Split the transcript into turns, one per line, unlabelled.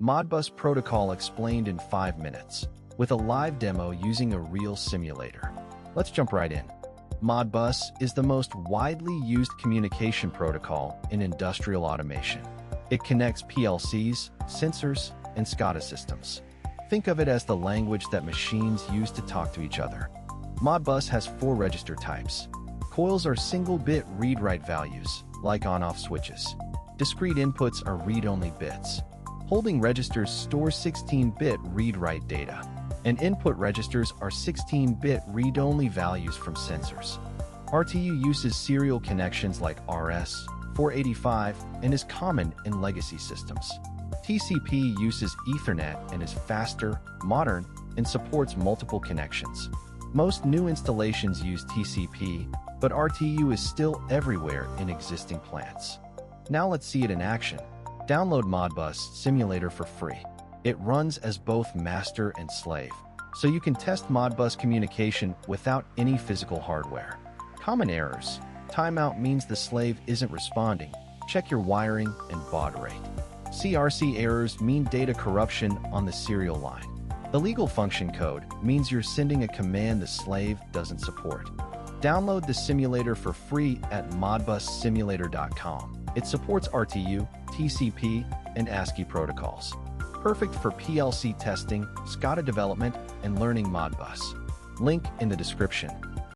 Modbus protocol explained in 5 minutes, with a live demo using a real simulator. Let's jump right in. Modbus is the most widely used communication protocol in industrial automation. It connects PLCs, sensors, and SCADA systems. Think of it as the language that machines use to talk to each other. Modbus has 4 register types. Coils are single-bit read-write values, like on-off switches. Discrete inputs are read-only bits. Holding registers store 16-bit read-write data, and input registers are 16-bit read-only values from sensors. RTU uses serial connections like RS, 485, and is common in legacy systems. TCP uses Ethernet and is faster, modern, and supports multiple connections. Most new installations use TCP, but RTU is still everywhere in existing plants. Now let's see it in action. Download Modbus Simulator for free. It runs as both master and slave, so you can test Modbus communication without any physical hardware. Common errors. Timeout means the slave isn't responding. Check your wiring and baud rate. CRC errors mean data corruption on the serial line. Illegal function code means you're sending a command the slave doesn't support. Download the simulator for free at modbussimulator.com. It supports RTU, TCP, and ASCII protocols. Perfect for PLC testing, SCADA development, and learning Modbus. Link in the description.